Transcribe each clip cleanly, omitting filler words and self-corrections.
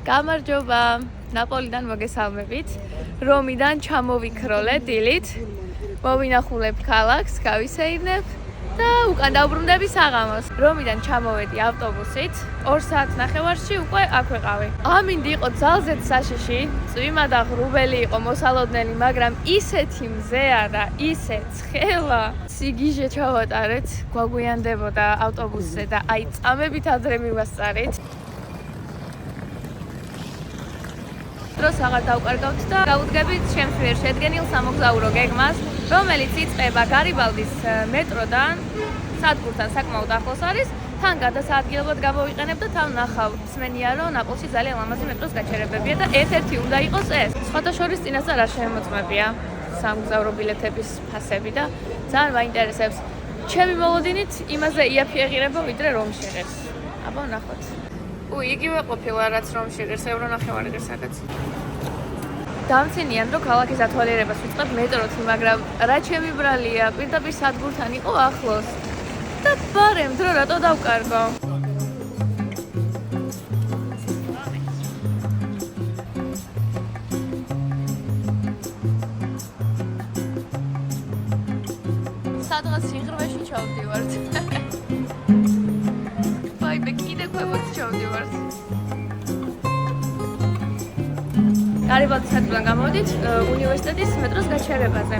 გამარჯობა, ნაპოლიდან მოგესალმებით. რომიდან ჩამოვიქროლე დილით. მოვინახულებ ქალაქს, გავისეირნებ და უკან დავბრუნდები საღამოს. რომიდან ჩამოვედი ავტობუსით, 2 საათნახევარში უკვე აქ ვიყავი. ამინდი იყო ძალზედ საშიში, წვიმა და ღრუბელი იყო მოსალოდნელი, მაგრამ ისეთი მზეა და ისე ცხელა. სიგიჟე ჩავატარეთ, გვაგვიანდებოდა ავტობუსზე და აი წამებით ადრე მივასწარით. დროს აღარ დავკარგავთ და გავუდგებით ჩემს მიერ შედგენილ სამოგზაურო გეგმას, რომელიც იწყება გარიბალდის მეტროდან, სადგურთან საკმაოდ ახლოს არის. თან გადასაადგილებლად გამოვიყენებ და თან ნახავ. მსმენია, რომ ნაპოლში ძალიან ლამაზი მეტროს გაჩერებებია და ერთ-ერთი უნდა იყოს ეს. სხვათა შორის წინასწარ არ შემოწმებია სამგზავრო ბილეთების ფასები და ძალიან მაინტერესებს. ჩემი მოლოდინით იმაზე იაფი ეღირება, ვიდრე რომში ღირს. აბა ნახოთ. იგივე ყოფილა რაც რომში ღირს, ევრონახევარი ღირს სადაც. დამცინიან, რომ ქალაქის ათვალიერებას ვიწყებ მეტროთი, მაგრამ რა ჩემი ბრალია, პირდაპირ სადგურთან იყო ახლოს. და ბარემ დრო რატო დავკარგო? სადღაც სიღრმეში ჩავდივართ. ვაიმე, კიდე ქვემოთ ჩავდივართ. გარიბალდის სადგურიდან გამოვიდით უნივერსიტეტის მეტროს გაჩერებაზე.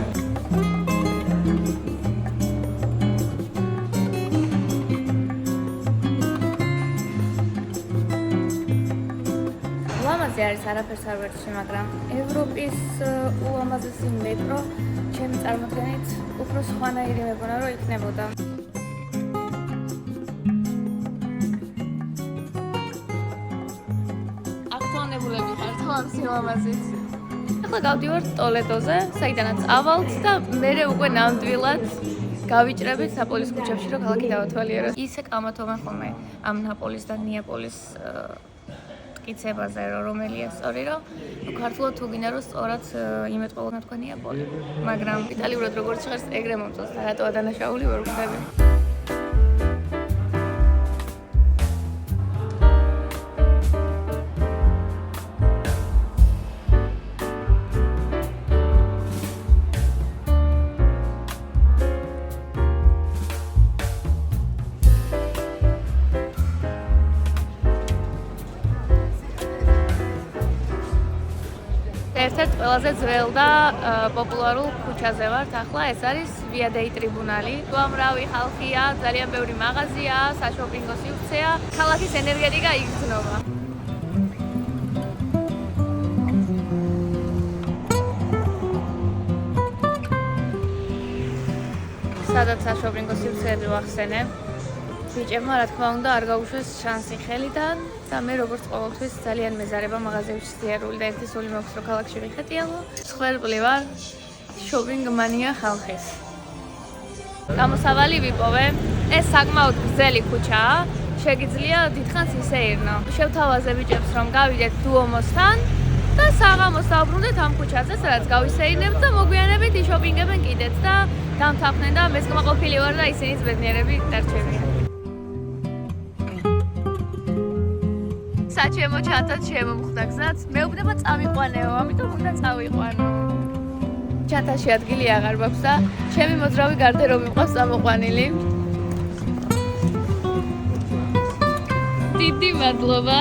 ლამაზი არის არაფერს არ ვერჩი, მაგრამ ევროპის ულამაზესი მეტრო ჩემი წარმოდგენით უფრო სხვანაირი მეგონა რომ იქნებოდა. აქტუალნებულები ხართ ამ სილამაზით. ახლა გავდივართ ტოლედოზე, საიდანაც ავალთ და მერე უკვე ნამდვილად გავიჭრებით ნაპოლის ქუჩებში, რომ ქალაქი დავათვალიეროთ. ისე კამათობენ ხოლმე ამ ნაპოლის და ნეაპოლის მტკიცებაზე, რომელია სწორი, რომ ქართულად თუ გინდა რომ სწორად იმეტყველოთ თქვა ნეაპოლი. მაგრამ იტალიურად როგორც ჟღერს, ეგრე მომწონს და რატოა დანაშაული ვერ ვხვდები. ერთ-ერთ ყველაზე ძველ და პოპულარულ ქუჩაზე ვართ ახლა, ეს არის Via dei Tribunali. უამრავი ხალხია, ძალიან ბევრი მაღაზია, საშოპინგო სივრცეა, ქალაქის ენერგეტიკა იგრძნობა. სადაც საშოპინგო სივრცეები ვახსენებ. ბიჭებმა რა თქმა უნდა არ გაუშვეს შანსი ხელიდან და მე როგორც ყოველთვის ძალიან მეზარება მაღაზიებში სიარული და ერთი სული მაქვს რომ ქალაქში ვიხეტიალო. მსხვერპლი ვარ შოპინგ მანია ხალხის. გამოსავალი ვიპოვე. ეს საკმაოდ გრძელი ქუჩაა. შეგიძლია დიდხანს ისეირნო. შევთავაზე ბიჭებს რომ გავიდეთ დუომოსთან და საღამოს დავბრუნდეთ ამ ქუჩაზე, სადაც გავისეირნებთ და მოგვიანებით იშოპინგებენ კიდეც და დამთანხმდნენ და მეც კმაყოფილი ვარ და ისინიც ბედნიერები დარჩებიან. საჩემო ჩანთაც შემომხვდა გზაც, მეუბნება წავიყვანეო, ამიტომ უნდა წავიყვანო. ჩანთაში ადგილი აღარ მაქვს და ჩემი მოძრავი გარდერობი მყავს წამოყვანილი. დიდი მადლობა.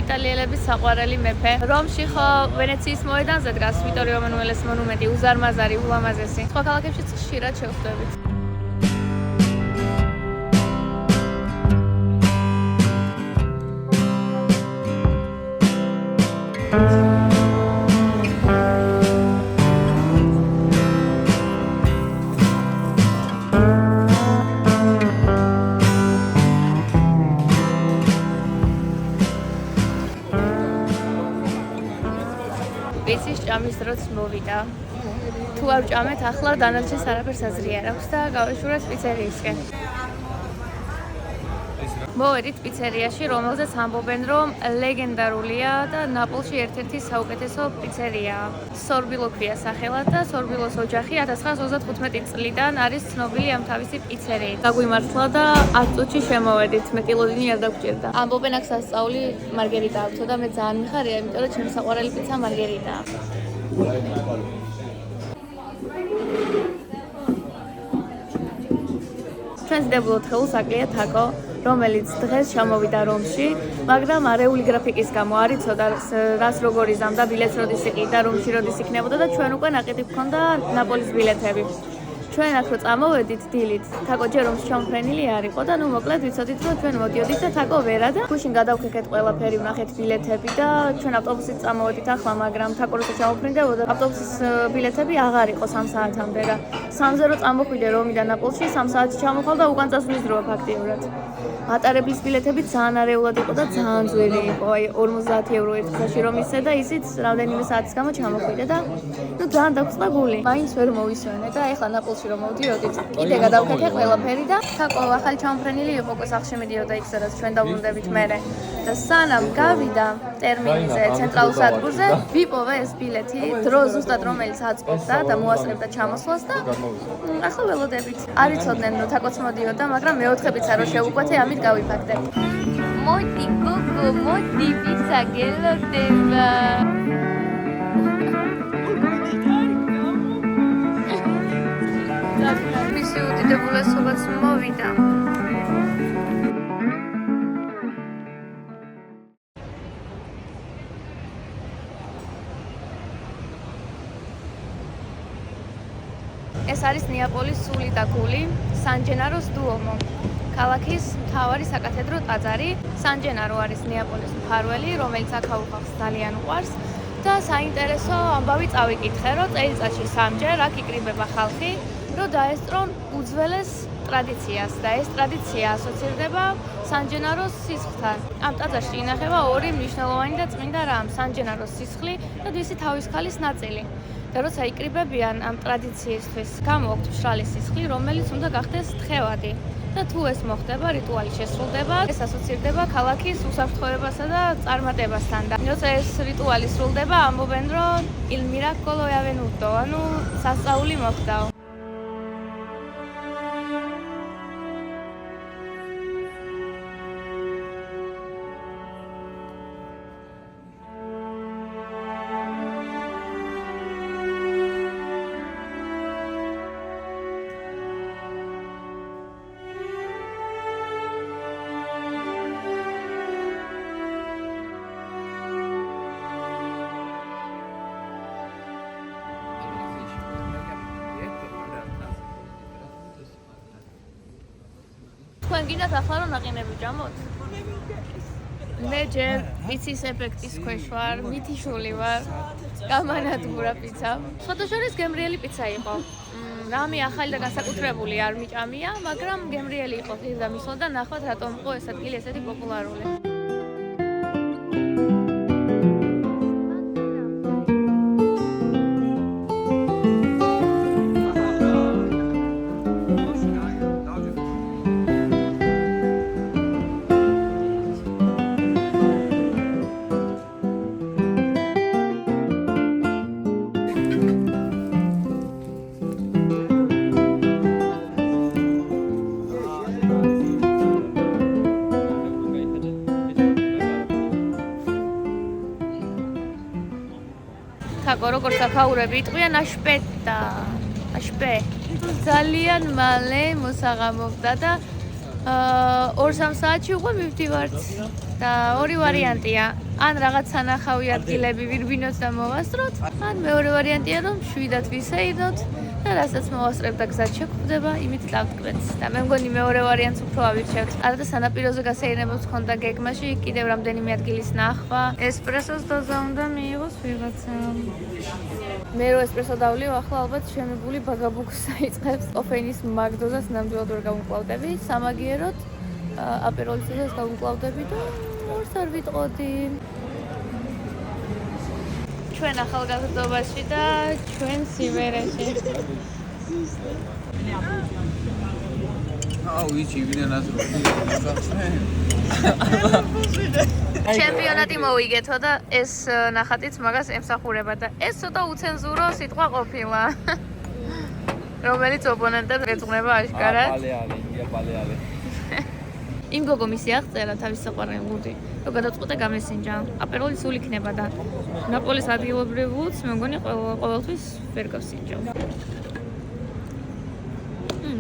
იტალიელების საყვარელი მეფე. რომში ხო ვენეციის მოედანზე დგას ვიტორიო მანუელეს მონუმენტი, უზარმაზარი, ულამაზესი. სხვა ქალაქებშიც ხშირად შევხვდებით. ვიცი ჭამის დროც მოვიდა. თუ არ ვჭამეთ ახლა დანარჩენს არაფერს აზრი არ აქვს და გავეშურეთ პიცერიისკენ. მოვედით პიცერიაში, რომელზეც ამბობენ, რომ ლეგენდარულია და ნაპოლში ერთ-ერთი საუკეთესო პიცერიაა. სორბილო ქვია სახელად და სორბილოს ოჯახი 1935 წლიდან არის ცნობილი ამ თავისი პიცერიით. გაგვიმართლა და 10 წუთში შემოვედით, მეტილოდინი არ დაგჭირდა. ამბობენ აქ სასწაული მარგერიტა აქვს და მე ძალიან მიხარია, იმიტომ რომ ჩემი საყვარელი პიცა მარგერიტაა. ჩვენს დებულოთ ხელუსაკლია თაკო, რომელიც დღეს ჩამოვიდა რომში, მაგრამ არეული გრაფიკის გამო არ იცოდა რას როგორ იზამდა, ბილეთს როდის იყიდა, რომში როდის იქნებოდა და ჩვენ უკვე ნაკეტი გქონდა ნაპოლის ბილეთები. ჩვენ აქ რო წამოვედით დილით, თაკო ჯერ რომში ჩამოფრენილი არ იყო და ნუ მოკლედ ვიცოდით რომ ჩვენ მოდიოდით და თაკო ვერა და გუშინ გადავქეკეთ ყველაფერი, ვნახეთ ბილეთები და ჩვენ ავტობუსით წამოვედით ახლა, მაგრამ თაკო როცა ჩამოფრინდებოდა, ავტობუსის ბილეთები აღარ იყო 3 საათამდე რა. 3-ზე რო წამოხვიდე რომიდან ნაპოლში, 3 საათში ჩამოხვალ და უკან წასვლის დროა ფაქტიურად. მატარებლის ბილეთები ძალიან არეულად იყო და ძალიან ძველი იყო, აი 50 ევრო ერთ დღეში რომ ისე და ისიც რამდენიმე საათის გამო ჩამოხვიდე და ნუ ძალიან დაგვწყდა გული. მაინც ვერ მოვისვენე და ეხლა ნაპოლში რომ მოვდიოდით, კიდე გადავქეთე ყველაფერი და თაკო ახალი ჩამოფრენილი იყო, უკვე სახლში მიდიოდა იქ, სადაც ჩვენ დავბრუნდებით მერე. და სანამ გავიდა ტერმინზე ცენტრალურ სადგურზე, ვიპოვე ეს ბილეთი, დრო ზუსტად რომელიც აწყობდა და მოასწრებდა ჩამოსვლას და ახლა ველოდებით. არ იცოდნენ რომ თაკოც მოდიოდა, მაგრამ მეოთხე პიცა რო შევუკვეთე, ამით გავიფაქტე. მოდი გოგო, მოდი პიცა გელოდება. მისი უდიდებულესობაც მოვიდა. ეს არის ნეაპოლის სული და გული, სან-ჯენაროს დუომო. ქალაქის მთავარი საკათედრო ტაძარი. სან-ჯენარო არის ნეაპოლის მფარველი, რომელიც აქაურ ხალხს ძალიან უყვარს და საინტერესო ამბავი წავიკითხე, რომ წელიწადში 3-ჯერ აქ იკრიბება ხალხი, რომ დაესწრონ უძველეს ტრადიციას და ეს ტრადიცია ასოცირდება სან-ჯენაროს სისხლთან. ამ ტაძარში ინახება ორი მნიშვნელოვანი და წმინდა რამ, სან-ჯენაროს სისხლი და მისი თავისქალის ნაწილი. და როცა იკრიბებიან ამ ტრადიციისთვის, გამოაქვთ მშრალი სისხლი, რომელიც უნდა გახდეს თხევადი. და თუ ეს მოხდება, რიტუალი შესრულდება, ეს ასოცირდება ქალაქის უსაფრთხოებასა და წარმატებასთან. და როცა ეს რიტუალი სრულდება, ამბობენ, რომ il miracolo è avvenuto, ანუ სასწაული მოხდაო. თქვენ გინდათ ახლა რომ ნაყინები ჯამოთ? მე ჯერ პიცის ეფექტის ქვეშ ვარ, მითიშული ვარ, გამანადგურა პიცა. სხვადასხვა გემრიელი პიცა იყო. რამე ახალი და განსაკუთრებული არ მიჭამია, მაგრამ გემრიელი იყო პირდამისვლა და ნახოთ რატომ იყო ეს ადგილი ესეთი პოპულარული. თაკო როგორც აქაურები იტყვიან აშპეტა, აშპე. ძალიან მალე მოსაღამობდა და 2-3 საათში უკვე მივდივართ და ორი ვარიანტია. ან რაღაც სანახავი ადგილები ვირბინოთ და მოვასწროთ, ან მეორე ვარიანტია რომ შვიდად ვისეიდოთ და რასაც მოვასწრებთ და გზად შეგვხვდება, იმით დავტკბეთ. და მე მგონი მეორე ვარიანტს უფრო ავირჩევთ. არადა სანაპიროზე გასეირნებებს ხონდა გეგმაში, კიდევ რამდენიმე ადგილის ნახვა. ესპრესოს დოზა უნდა მიიღოს ვიღაცამ. მე რო ესპრესო დავლიო, ახლა ალბათ შემებული ბაგაბუქს აიწყებს. კოფეინის მაგ დოზას ნამდვილად ვერ გავუკლავდები. სამაგიეროდ აპეროლის დოზას გავუკლავდები და ორს არ ვიტყოდი. ჩვენ ახალგაზრდობაში და ჩვენ სიმერეში. ვიცი, ვიდან აზრო. ჩემპიონატი მოვიგეთო და ეს ნახატიც მაგას ემსახურება და ეს ცოტა უცენზურო სიტყვა ყოფილა. რომელიც ოპონენტებს ეძღვნება აშკარად. პალეალი. იმ გოგო მისი აღწერა თავის საყვარელი ლუდი, რომ გადაწყვეტა გამესინჯა. აპეროლი სულ იქნება და ნაპოლის ადგილობრივ ლუდს მე მგონი ყოველთვის ვერ გავსინჯო.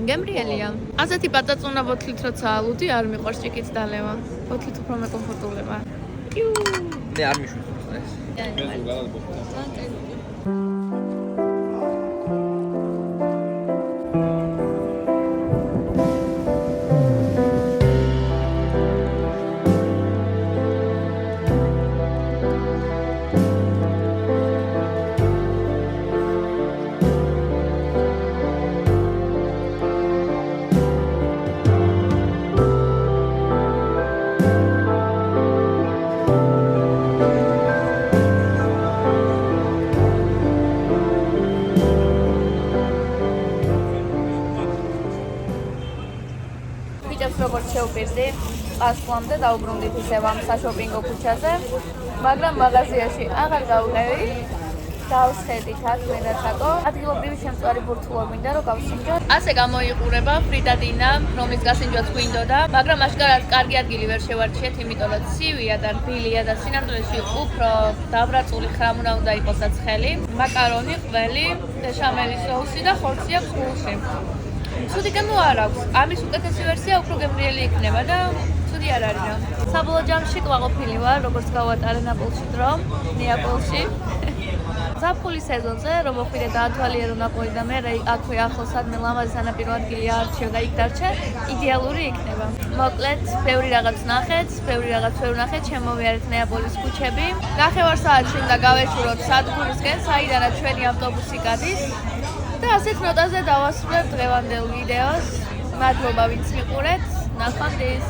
გემრიელია. ასეთი პატაწუნა ბოთლით როცა ლუდი არ მიყვარს ჭიქით დალევა. ბოთლით უფრო მეკომფორტულება. მე არ მიშვიდს ეს. მე ზოგადად ბოთლი. როგორც შევპირდი, პასპლამდე დაუბრუნდით ისევ ამ საშოპინგო ქუჩაზე, მაგრამ მაღაზიაში აღარ გავყევი. დავსხედით აქ მე და თაკო. ადგილობრივი შემწვარი ბურთულო მინდა რომ გავსინჯო. ასე გამოიყურება ფრიდა დინა, რომლის გასინჯვაც გვინდოდა, მაგრამ აშკარად კარგი ადგილი ვერ შევარჩიეთ, იმიტომ რომ ცივია და რბილია და სინამდვილეში უფრო დაბრაწული ხრამუნა უნდა იყოს და ცხელი. მაკარონი, ყველი, ბეშამელის соуსი და ხორცი აქვს გულში. ცუდი გამო არ აქვს. ამის უკეთესი ვერსია უფრო გემრიელი იქნება და ცუდი არ არის რა. საბოლოო ჯამში ყვაყოფილი ვარ, როგორც გავატარე ნაპოლში დრო, ნეაპოლში. ზაფხულის სეზონზე, რომ მოხვიდე დაათვალიერო ნაპოლი და მე აქვე ახლოს სადმე ლამაზი სანაპირო ადგილი აარჩიო და იქ დარჩე, იდეალური იქნება. მოკლედ, ბევრი რაღაც ნახეთ, ბევრი რაღაც ვერ ვნახეთ, შემოვიარეთ ნეაპოლის ქუჩები. ნახევარ საათში უნდა გავეშუროთ სადგურისკენ, საიდანაც ჩვენი ავტობუსი გადის. და ასეთ ნოტაზე დავასრულებ დღევანდელ ვიდეოს. მადლობა ვინც მიყურეთ. ნახვამდის.